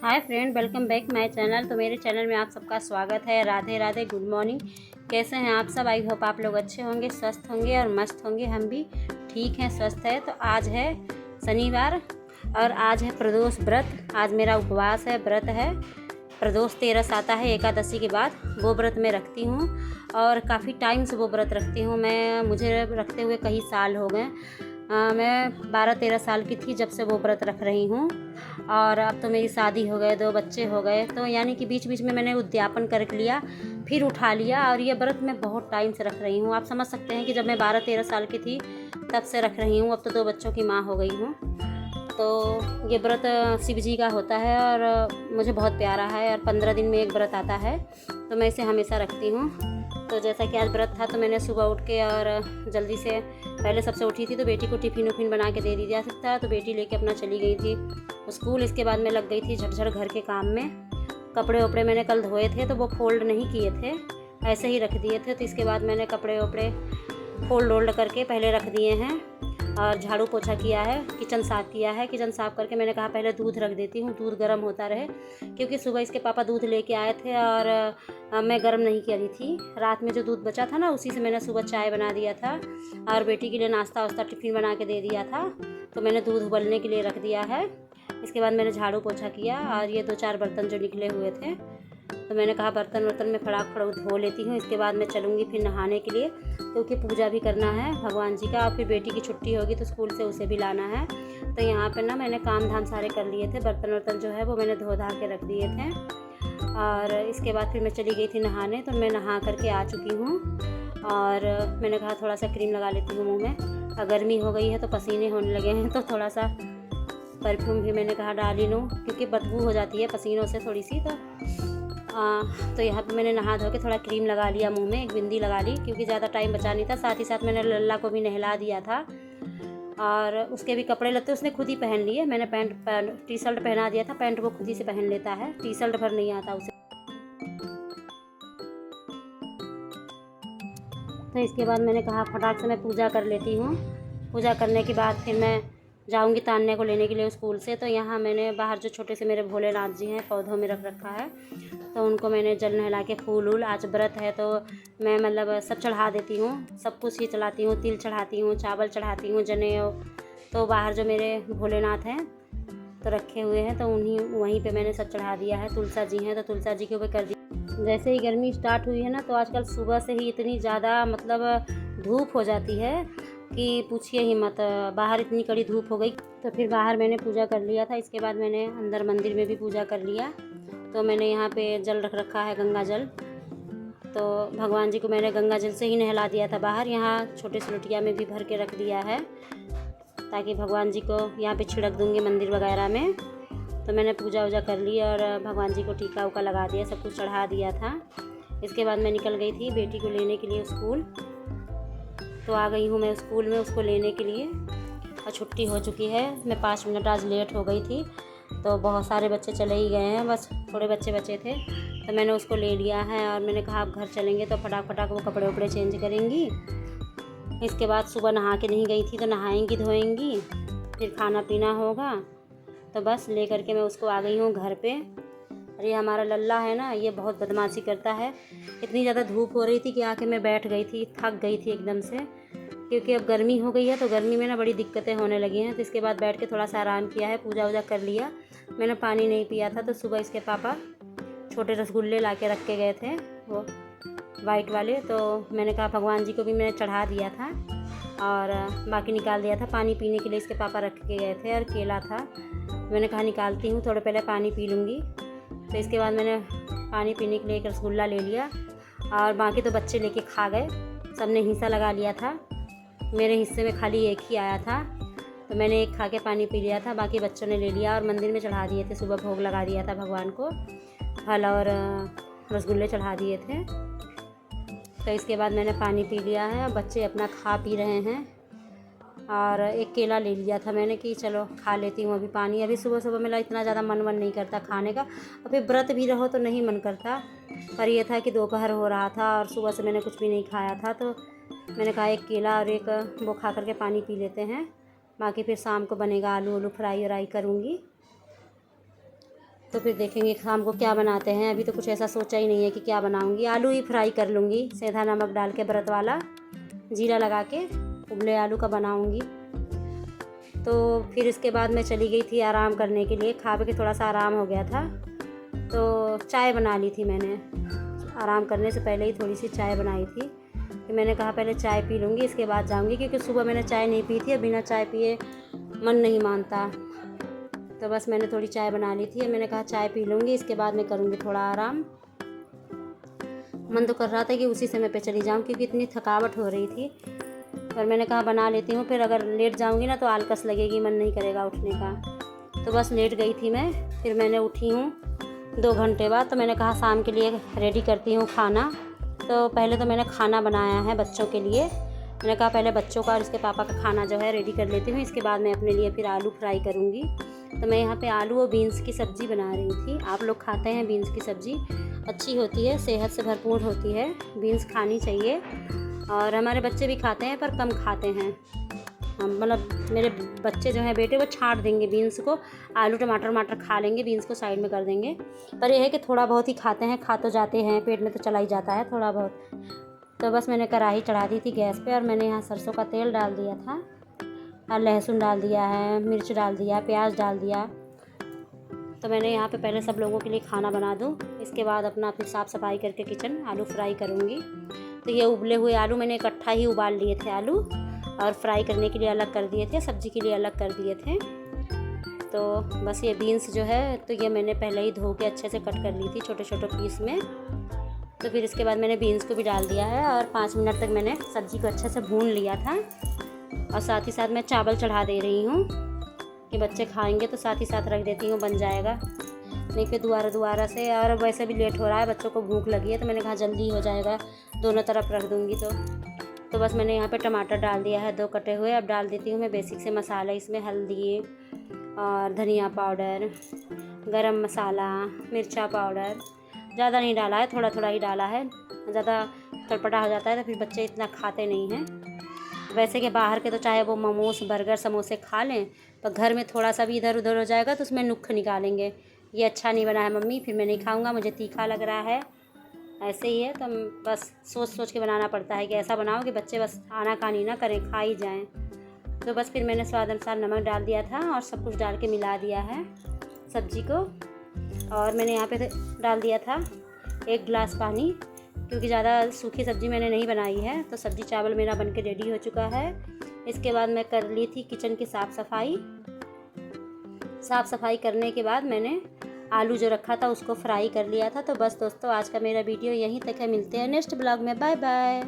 Hi friend, welcome back my channel. तो मेरे channel में आप सबका स्वागत है। Radhe Radhe, good morning. कैसे हैं आप सब? आई होप आप लोग अच्छे होंगे, स्वस्थ होंगे और मस्त होंगे। हम भी ठीक हैं, स्वस्थ है। तो आज है शनिवार और आज है प्रदोष व्रत। आज मेरा उपवास है, व्रत है। प्रदोष तेरस आता है एकादशी के बाद, वो व्रत मैं रखती हूँ और काफ़ी टाइम से वो व्रत रखती हूँ। मुझे रखते हुए कई साल हो गए। मैं 12-13 साल की थी जब से वो व्रत रख रही हूँ और अब तो मेरी शादी हो गए, 2 बच्चे हो गए। तो यानी कि बीच बीच में मैंने उद्यापन कर लिया, फिर उठा लिया और ये व्रत मैं बहुत टाइम से रख रही हूँ। आप समझ सकते हैं कि जब मैं 12-13 साल की थी तब से रख रही हूँ। अब तो 2 बच्चों की माँ हो गई हूँ। तो ये व्रत शिव जी का होता है और मुझे बहुत प्यारा है और 15 दिन में एक व्रत आता है, तो मैं इसे हमेशा रखती हूँ। तो जैसा कि आज व्रत था तो मैंने सुबह उठ के और जल्दी से पहले सबसे उठी थी तो बेटी को टिफ़िन उफ़िन बना के दे दिया था। तो बेटी लेके अपना चली गई थी स्कूल। इसके बाद मैं लग गई थी झटझट घर के काम में। कपड़े वपड़े मैंने कल धोए थे तो वो फोल्ड नहीं किए थे, ऐसे ही रख दिए थे। तो इसके बाद मैंने कपड़े वपड़े फोल्ड वोल्ड करके पहले रख दिए हैं और झाड़ू पोछा किया है, किचन साफ़ किया है। किचन साफ़ करके मैंने कहा पहले दूध रख देती हूँ, दूध गर्म होता रहे, क्योंकि सुबह इसके पापा दूध लेके आए थे और मैं गर्म नहीं करी थी। रात में जो दूध बचा था ना, उसी से मैंने सुबह चाय बना दिया था और बेटी के लिए नाश्ता वास्ता टिफ़िन बना के दे दिया था। तो मैंने दूध उबलने के लिए रख दिया है। इसके बाद मैंने झाड़ू पोछा किया और ये 2-4 बर्तन जो निकले हुए थे तो मैंने कहा बर्तन वर्तन में फटाक धो लेती हूँ। इसके बाद मैं चलूँगी फिर नहाने के लिए, क्योंकि पूजा भी करना है भगवान जी का और फिर बेटी की छुट्टी होगी तो स्कूल से उसे भी लाना है। तो यहाँ पर ना मैंने काम धाम सारे कर लिए थे। बर्तन वर्तन जो है वो मैंने धो धा के रख दिए थे और इसके बाद फिर मैं चली गई थी नहाने। तो मैं नहा करके आ चुकी हूँ और मैंने कहा थोड़ा सा क्रीम लगा लेती हूँ मुँह में। गर्मी हो गई है तो पसीने होने लगे हैं, तो थोड़ा सा परफ्यूम भी मैंने कहा डाल ही लूँ, क्योंकि बदबू हो जाती है पसीनों से थोड़ी सी। तो यहाँ पे मैंने नहा धो के थोड़ा क्रीम लगा लिया मुंह में, एक बिंदी लगा ली, क्योंकि ज़्यादा टाइम बचा नहीं था। साथ ही साथ मैंने लल्ला को भी नहला दिया था और उसके भी कपड़े लत्ते उसने खुद ही पहन लिए। मैंने टी शर्ट पहना दिया था, पैंट वो खुद ही से पहन लेता है, टी शर्ट भर नहीं आता उसे। तो इसके बाद मैंने कहा फटाक से मैं पूजा कर लेती हूँ। पूजा करने के बाद फिर मैं जाऊंगी तान्या को लेने के लिए स्कूल से। तो यहाँ मैंने बाहर जो छोटे से मेरे भोलेनाथ जी हैं पौधों में रख रखा है, तो उनको मैंने जल नहला के फूल वूल, आज व्रत है तो मैं मतलब सब चढ़ा देती हूँ, सब कुछ ही चढ़ाती हूँ। तिल चढ़ाती हूँ, चावल चढ़ाती हूँ, जनेऊ। तो बाहर जो मेरे भोलेनाथ हैं तो रखे हुए हैं, तो वहीं पे मैंने सब चढ़ा दिया है। तुलसा जी हैं तो तुलसा जी के ऊपर कर दिया। जैसे ही गर्मी स्टार्ट हुई है ना, तो आजकल सुबह से ही इतनी ज़्यादा मतलब धूप हो जाती है कि पूछिए ही मत। बाहर इतनी कड़ी धूप हो गई। तो फिर बाहर मैंने पूजा कर लिया था। इसके बाद मैंने अंदर मंदिर में भी पूजा कर लिया। तो मैंने यहाँ पे जल रख रखा है, गंगा जल। तो भगवान जी को मैंने गंगा जल से ही नहला दिया था बाहर। यहाँ छोटे से लोटिया में भी भर के रख दिया है, ताकि भगवान जी को यहाँ पे छिड़क दूँगी मंदिर वगैरह में। तो मैंने पूजा वूजा कर ली और भगवान जी को टीका उका लगा दिया, सब कुछ चढ़ा दिया था। इसके बाद मैं निकल गई थी बेटी को लेने के लिए स्कूल। तो आ गई हूँ मैं स्कूल में उसको लेने के लिए और छुट्टी हो चुकी है। मैं 5 मिनट आज लेट हो गई थी, तो बहुत सारे बच्चे चले ही गए हैं, बस थोड़े बच्चे बचे थे। तो मैंने उसको ले लिया है और मैंने कहा आप घर चलेंगे तो फटाक वो कपड़े वपड़े चेंज करेंगी। इसके बाद सुबह नहा के नहीं गई थी तो नहाएंगी धोएंगी, फिर खाना पीना होगा। तो बस ले करके मैं उसको आ गई हूँ घर पे। अरे हमारा लल्ला है ना, ये बहुत बदमाशी करता है। इतनी ज़्यादा धूप हो रही थी कि आके मैं बैठ गई थी, थक गई थी एकदम से, क्योंकि अब गर्मी हो गई है तो गर्मी में ना बड़ी दिक्कतें होने लगी हैं। तो इसके बाद बैठ के थोड़ा सा आराम किया है, पूजा वूजा कर लिया। मैंने पानी नहीं पिया था, तो सुबह इसके पापा छोटे रसगुल्ले ला के रख के गए थे, वो वाइट वाले। तो मैंने कहा भगवान जी को भी मैंने चढ़ा दिया था और बाकी निकाल दिया था। पानी पीने के लिए इसके पापा रख के गए थे और केला था। मैंने कहा निकालती हूँ, थोड़े पहले पानी पी लूँगी। तो इसके बाद मैंने पानी पीने के लिए एक रसगुल्ला ले लिया और बाकी तो बच्चे लेके खा गए, सबने हिस्सा लगा लिया था। मेरे हिस्से में खाली एक ही आया था, तो मैंने एक खा के पानी पी लिया था, बाकी बच्चों ने ले लिया और मंदिर में चढ़ा दिए थे। सुबह भोग लगा दिया था भगवान को, फल और रसगुल्ले चढ़ा दिए थे। तो इसके बाद मैंने पानी पी लिया है, बच्चे अपना खा पी रहे हैं और एक केला ले लिया था मैंने कि चलो खा लेती हूँ अभी पानी। अभी सुबह सुबह मेरा इतना ज़्यादा मन नहीं करता खाने का, और फिर व्रत भी रहो तो नहीं मन करता। पर यह था कि दोपहर हो रहा था और सुबह से मैंने कुछ भी नहीं खाया था, तो मैंने कहा एक केला और एक वो खा करके पानी पी लेते हैं। बाकी फिर शाम को बनेगा आलू फ्राई व्राई करूँगी। तो फिर देखेंगे शाम को क्या बनाते हैं। अभी तो कुछ ऐसा सोचा ही नहीं है कि क्या बनाऊँगी। आलू ही फ्राई कर लूँगी सेंधा नमक डाल के, व्रत वाला जीरा लगा के उबले आलू का बनाऊँगी। तो फिर इसके बाद मैं चली गई थी आराम करने के लिए। खा के थोड़ा सा आराम हो गया था तो चाय बना ली थी मैंने। आराम करने से पहले ही थोड़ी सी चाय बनाई थी कि मैंने कहा पहले चाय पी लूँगी, इसके बाद जाऊँगी, क्योंकि सुबह मैंने चाय नहीं पी थी और बिना चाय पिए मन नहीं मानता। तो बस मैंने थोड़ी चाय बना ली थी और मैंने कहा चाय पी लूँगी, इसके बाद मैं करूँगी थोड़ा आराम। मन तो कर रहा था कि उसी समय पे चली जाऊँ क्योंकि इतनी थकावट हो रही थी, पर मैंने कहा बना लेती हूँ, फिर अगर लेट जाऊँगी ना तो आलकस लगेगी, मन नहीं करेगा उठने का। तो बस लेट गई थी मैं। फिर मैंने उठी हूँ 2 घंटे बाद। तो मैंने कहा शाम के लिए रेडी करती हूँ खाना। तो पहले तो मैंने खाना बनाया है बच्चों के लिए। मैंने कहा पहले बच्चों का और इसके पापा का खाना जो है रेडी कर लेती हूँ, इसके बाद मैं अपने लिए फिर आलू फ्राई करूँगी। तो मैं यहाँ पे आलू और बीन्स की सब्ज़ी बना रही थी। आप लोग खाते हैं बीन्स की सब्ज़ी? अच्छी होती है, सेहत से भरपूर होती है, बीन्स खानी चाहिए। और हमारे बच्चे भी खाते हैं पर कम खाते हैं। मतलब मेरे बच्चे जो हैं बेटे वो छाँट देंगे बीन्स को, आलू टमाटर खा लेंगे, बीन्स को साइड में कर देंगे। पर यह है कि थोड़ा बहुत ही खाते हैं, खा तो जाते हैं, पेट में तो चला ही जाता है थोड़ा बहुत। तो बस मैंने कढ़ाई चढ़ा दी थी गैस पे और मैंने यहाँ सरसों का तेल डाल दिया था और लहसुन डाल दिया है, मिर्च डाल दिया, प्याज डाल दिया। तो मैंने यहाँ पे पहले सब लोगों के लिए खाना बना दूँ, इसके बाद अपना फिर साफ़ सफाई करके किचन आलू फ्राई करूँगी। तो ये उबले हुए आलू मैंने इकट्ठा ही उबाल लिए थे आलू, और फ्राई करने के लिए अलग कर दिए थे, सब्ज़ी के लिए अलग कर दिए थे। तो बस ये बीन्स जो है तो ये मैंने पहले ही धो के अच्छे से कट कर ली थी छोटे छोटे पीस में। तो फिर इसके बाद मैंने बीन्स को भी डाल दिया है और 5 मिनट तक मैंने सब्ज़ी को अच्छे से भून लिया था। और साथ ही साथ मैं चावल चढ़ा दे रही हूँ कि बच्चे खाएंगे तो साथ ही साथ रख देती हूँ, बन जाएगा। नहीं फिर दोबारा से, और वैसे भी लेट हो रहा है, बच्चों को भूख लगी है, तो मैंने कहा जल्दी हो जाएगा, दोनों तरफ रख दूँगी। तो बस मैंने यहाँ पे टमाटर डाल दिया है 2 कटे हुए। अब डाल देती हूँ मैं बेसिक से मसाले इसमें, हल्दी और धनिया पाउडर, गरम मसाला, मिर्चा पाउडर। ज़्यादा नहीं डाला है, थोड़ा थोड़ा ही डाला है, ज़्यादा चटपटा हो जाता है तो फिर बच्चे इतना खाते नहीं हैं। वैसे कि बाहर के तो चाहे वो मोमोस बर्गर समोसे खा लें, पर घर में थोड़ा सा भी इधर उधर हो जाएगा तो उसमें नुक्ख निकालेंगे, ये अच्छा नहीं बना है मम्मी, फिर मैं नहीं खाऊंगा, मुझे तीखा लग रहा है। ऐसे ही है, तो बस सोच सोच के बनाना पड़ता है कि ऐसा बनाओ कि बच्चे बस आनाकानी ना करें, खा ही जाएं। तो बस फिर मैंने स्वाद अनुसार नमक डाल दिया था और सब कुछ डाल के मिला दिया है सब्ज़ी को। और मैंने यहाँ पे डाल दिया था 1 गिलास पानी, क्योंकि ज़्यादा सूखी सब्ज़ी मैंने नहीं बनाई है। तो सब्ज़ी चावल मेरा बन के रेडी हो चुका है। इसके बाद मैं कर ली थी किचन की साफ़ सफाई करने के बाद मैंने आलू जो रखा था उसको फ्राई कर लिया था। तो बस दोस्तों आज का मेरा वीडियो यहीं तक है, मिलते हैं नेक्स्ट ब्लॉग में, बाय बाय।